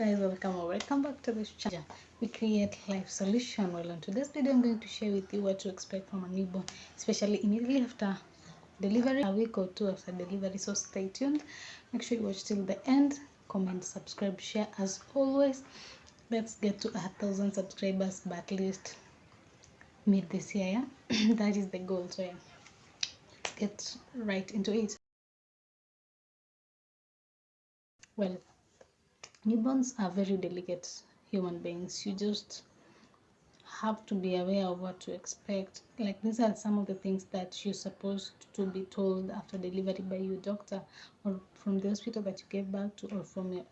Guys, welcome or welcome back to this channel. We create life solution. Well, in today's video I'm going to share with you what to expect from a newborn, especially immediately after delivery, a week or two after delivery. So stay tuned, make sure you watch till the end, comment, subscribe, share. As always, let's get to 1,000 subscribers by at least mid this year, yeah? That is the goal. So yeah, let's get right into it. Well, newborns are very delicate human beings. You just have to be aware of what to expect. Like, these are some of the things that you're supposed to be told after delivery by your doctor, or from the hospital that you gave birth to, or from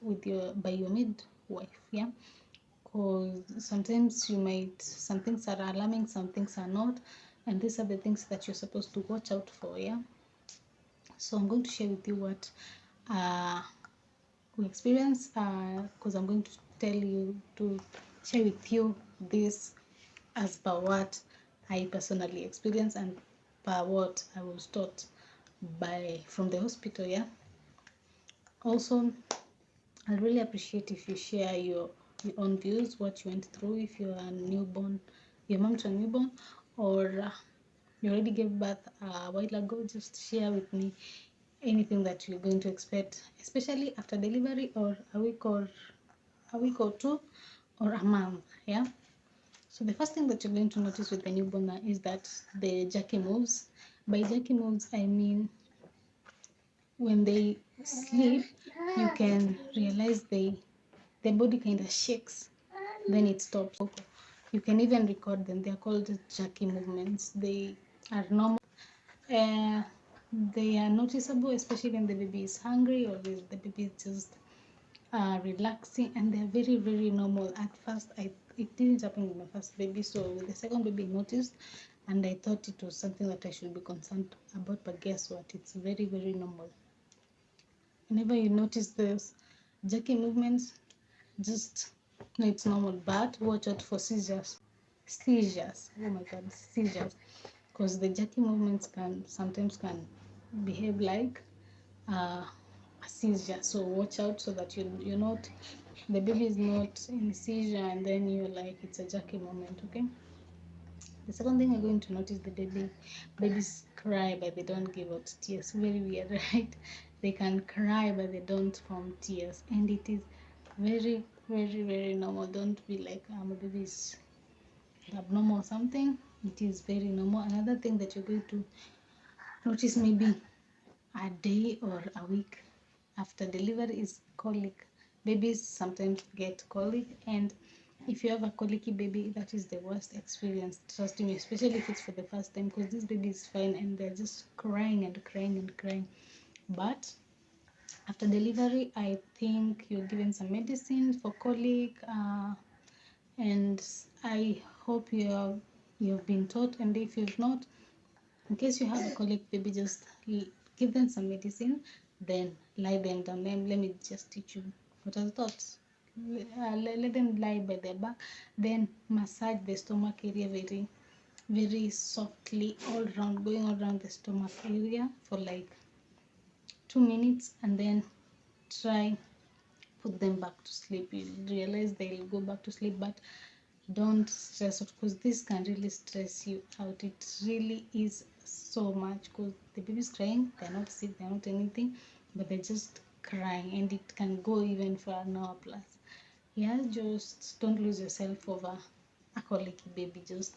by your midwife. Yeah, because sometimes some things are alarming, some things are not, and these are the things that you're supposed to watch out for. Yeah, so I'm going to share with you what uh we experience, because I'm going to tell you to share with you this as per what I personally experienced and per what I was taught by from the hospital. Yeah. Also, I really appreciate if you share your own views, what you went through, if you're a newborn, your mom to a newborn, or you already gave birth a while ago. Just share with me anything that you're going to expect, especially after delivery, or a week or two, or a month. Yeah. So the first thing that you're going to notice with the newborn is that the jerky moves. By jerky moves, I mean when they sleep, you can realize their body kind of shakes, then it stops. You can even record them. They are called jerky movements. They are normal. Uh, they are noticeable, especially when the baby is hungry, or the baby is just relaxing, and they're very, very normal. At first, it didn't happen with my first baby, so with the second baby I noticed, and I thought it was something that I should be concerned about, but guess what, it's very, very normal. Whenever you notice this jerky movements, just know it's normal, but watch out for seizures. Oh my god, seizures, because the jerky movements can sometimes behave like uh, a seizure. So watch out so that you're not, the baby is not in seizure, and then you're like it's a jerky moment. Okay. The second thing you're going to notice, babies cry but they don't give out tears. Very weird, right? They can cry but they don't form tears, and it is very, very, very normal. Don't be like my baby is abnormal or something. It is very normal. Another thing that you're going to notice, maybe a day or a week after delivery, is colic. Babies sometimes get colic, and if you have a colicky baby, that is the worst experience, trust me, especially if it's for the first time, because this baby is fine and they're just crying and crying and crying. But after delivery, I think you're given some medicine for colic, and I hope you've been taught, and if you've not, in case you have a colic baby, just give them some medicine, then lie them down. Let me just teach you what are the thoughts. Let them lie by their back, then massage the stomach area very, very softly, all around, going all around the stomach area for like 2 minutes, and then try put them back to sleep. You realize they'll go back to sleep, but don't stress out, because this can really stress you out. It really is so much, because the baby's crying, they're not sick, they're not anything, but they're just crying, and it can go even for an hour plus. Yeah, just don't lose yourself over a colicky baby. Just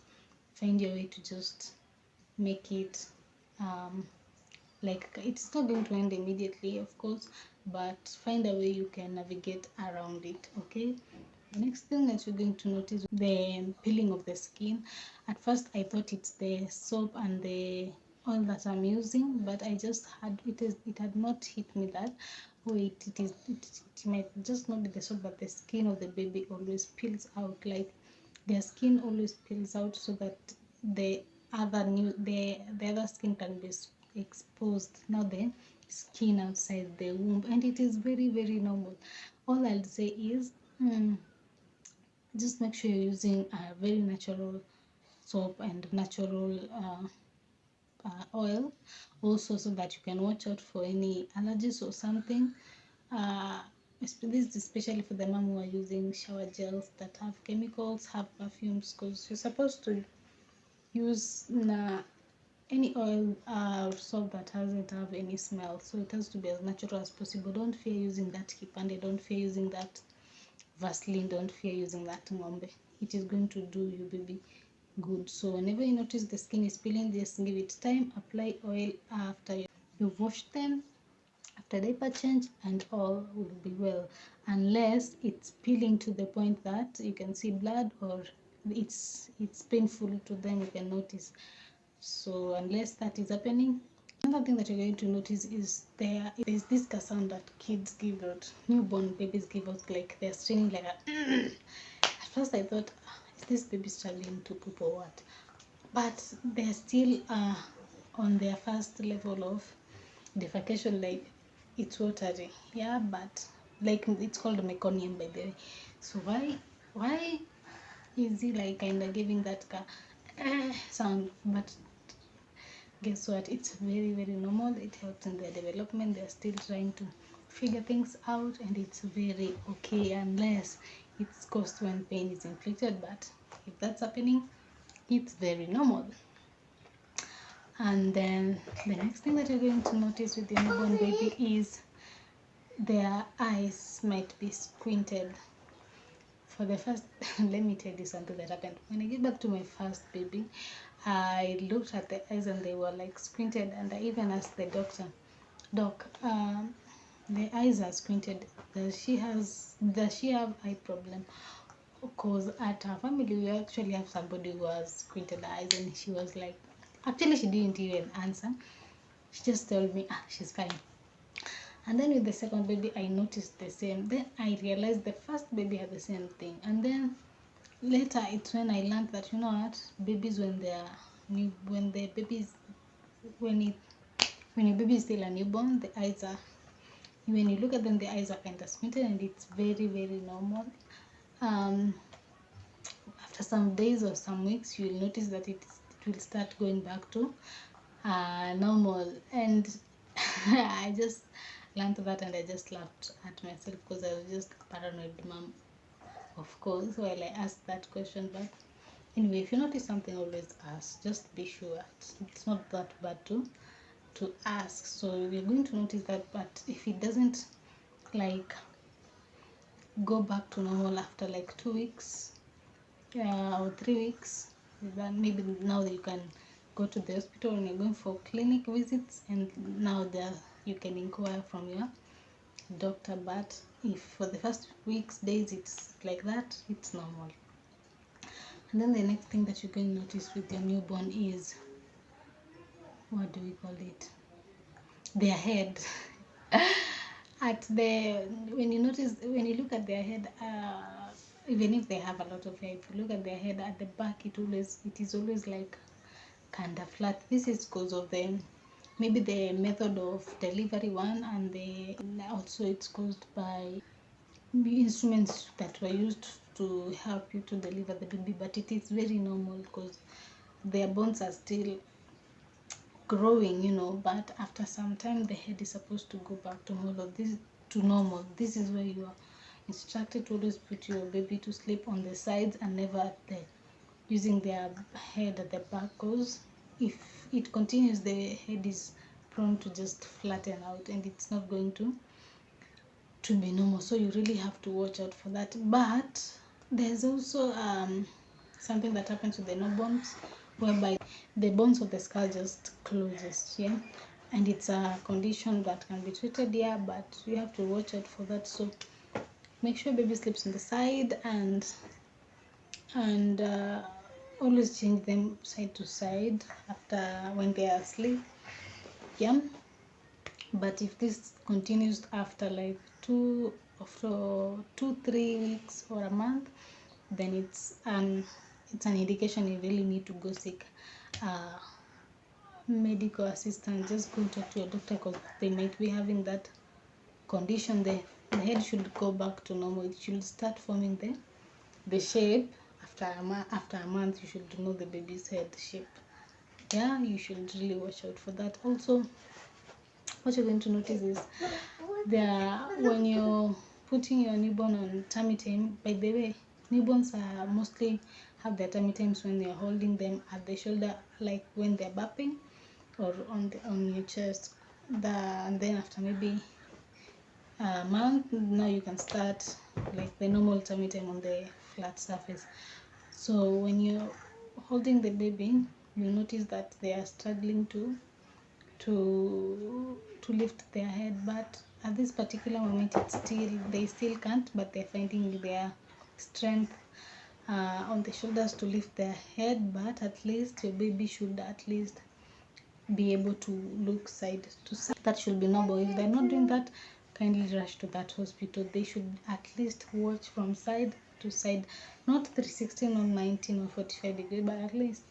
find your way to just make it, like, it's not going to end immediately, of course, but find a way you can navigate around it. Okay. The next thing that you're going to notice, the peeling of the skin. At first I thought it's the soap and the oil that I'm using, but I just it had not hit me that wait, it might just not be the soap, but the skin of the baby always peels out. Like, their skin always peels out, so that the the other skin can be exposed. Now the skin outside the womb, and it is very, very normal. All I'll say is, just make sure you're using a very natural soap and natural oil, also, so that you can watch out for any allergies or something. uh, this is especially for the mom who are using shower gels that have chemicals, have perfumes, because you're supposed to use any oil or soap that doesn't have any smell, so it has to be as natural as possible. Don't fear using that kipande, don't fear using that Vaseline, don't fear using that ngombe. It is going to do your baby good. So whenever you notice the skin is peeling, just give it time, apply oil after you've washed them, after diaper change, and all will be well, unless it's peeling to the point that you can see blood, or it's painful to them, you can notice. So unless that is happening, another thing that you're going to notice is there's this sound that kids give out, newborn babies give out, like they're straining like a at first I thought, is this baby struggling to poop or what? But they're still on their first level of defecation, like it's watery, yeah, but like it's called meconium, by the way. So why is he like kind of giving that sound? But guess what, it's very very normal. It helps in their development. They're still trying to figure things out, and it's very okay, unless it's caused when pain is inflicted. But if that's happening, it's very normal. And then the next thing that you're going to notice with your newborn baby is their eyes might be squinted. For the first let me tell you something that happened when I get back to my first baby. I looked at the eyes and they were like squinted, and I even asked the doctor, doc, the eyes are squinted, does she have eye problem? Because at our family we actually have somebody who has squinted eyes, and she was like, actually she didn't even answer, she just told me, she's fine. And then with the second baby I noticed the same. Then I realized the first baby had the same thing, and then later it's when I learned that, you know what, babies when they are new, when the babies when it when your baby is still a newborn, the eyes are, when you look at them, the eyes are kind of squinted, and it's very very normal. um After some days or some weeks, you will notice that it will start going back to normal. And I just learned that, and I just laughed at myself, because I was just a paranoid mom, of course, while I asked that question. But anyway, if you notice something, always ask, just be sure. It's not that bad to ask. So you're going to notice that. But if it doesn't like go back to normal after like 2 weeks, or 3 weeks, then maybe now you can go to the hospital when you're going for clinic visits, and now there you can inquire from your doctor. But if for the first weeks, days, it's like that, it's normal. And then the next thing that you're going to notice with your newborn is, what do we call it, their head. At the when you notice, when you look at their head, even if they have a lot of hair, if you look at their head at the back, it is always like kind of flat. This is because of the maybe the method of delivery one, and also it's caused by instruments that were used to help you to deliver the baby. But it is very normal, because their bones are still growing, but after some time the head is supposed to go back to normal. This is where you are instructed to always put your baby to sleep on the sides, and never at the using their head at the back, because if it continues, the head is prone to just flatten out, and it's not going to be normal. So you really have to watch out for that. But there's also something that happens with the newborns, whereby the bones of the skull just closes, yeah, and it's a condition that can be treated, yeah, but you have to watch out for that. So make sure baby sleeps on the side, and always change them side to side after when they are asleep, yeah. But if this continues after like 3 weeks or a month, then it's an indication you really need to go seek medical assistance. Just go talk to your doctor, because they might be having that condition. The head should go back to normal. It should start forming the shape after a month. You should know the baby's head shape, yeah. You should really watch out for that. Also, what you're going to notice is when you're putting your newborn on tummy time. By the way, newborns are mostly have their tummy times when you're holding them at the shoulder, like when they're burping, or on your chest. And then after maybe a month, now you can start like the normal tummy time on the flat surface. So when you're holding the baby, you notice that they are struggling to lift their head, but at this particular moment they still can't, but they're finding their strength on the shoulders to lift their head. But at least your baby should at least be able to look side to side. That should be normal. If they're not doing that, kindly rush to that hospital. They should at least watch from side to side, not 360, not 19 or 45 degrees, but at least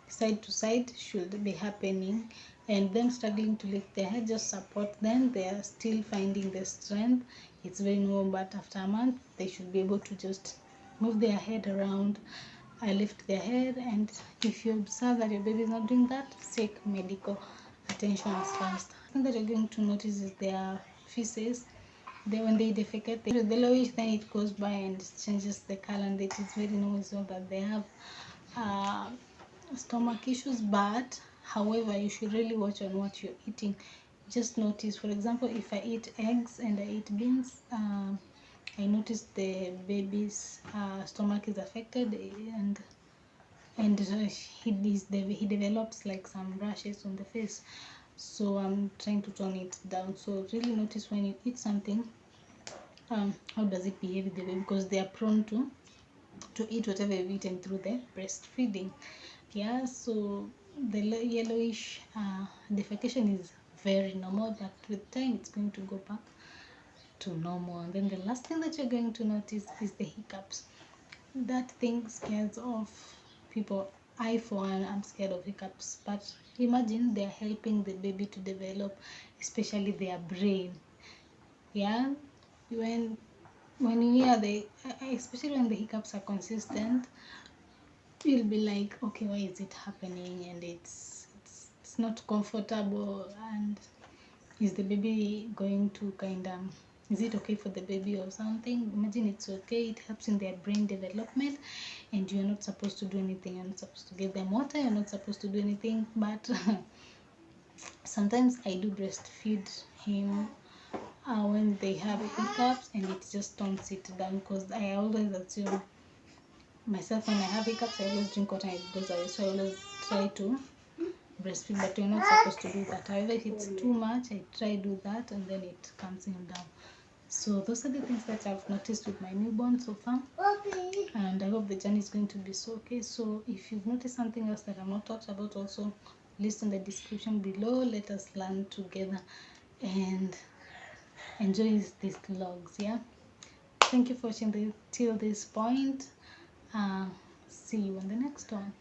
side to side should be happening. And them struggling to lift their head, just support them. They are still finding the strength. It's very normal, but after a month they should be able to just move their head around, lift their head. And if you observe that your baby is not doing that, seek medical attention as fast. The thing that you're going to notice is their feces. When they defecate, the yellowish, then it goes by and changes the color, and it is very noticeable that they have uh, stomach issues. But however, you should really watch on what you're eating. Just notice, for example, if I eat eggs and I eat beans, I noticed the baby's stomach is affected, and he develops like some rashes on the face. So I'm trying to tone it down. So really notice when you eat something, how does it behave with the baby, because they are prone to eat whatever you've eaten through the breastfeeding. Yeah, so the yellowish defecation is very normal, but with time it's going to go back to normal. And then the last thing that you're going to notice is the hiccups. That thing scares off people. I, for one, am scared of hiccups, but imagine they're helping the baby to develop, especially their brain. Yeah, when you hear especially when the hiccups are consistent, you'll be like, okay, why is it happening? And it's not comfortable. And is the baby going to is it okay for the baby or something? Imagine it's okay, it helps in their brain development, and you're not supposed to do anything. You're not supposed to give them water, you're not supposed to do anything. But sometimes I do breastfeed him when they have hiccups, and it just tones it down, because I always assume myself, when I have hiccups, I always drink water and it goes away. So I always try to breastfeed, but you're not supposed to do that. However, if it's too much, I try do that, and then it calms him down. So those are the things that I've noticed with my newborn so far, and I hope the journey is going to be so okay. So if you've noticed something else that I've not talked about, also list in the description below. Let us learn together and enjoy these vlogs. Yeah, thank you for watching till this point. See you on the next one.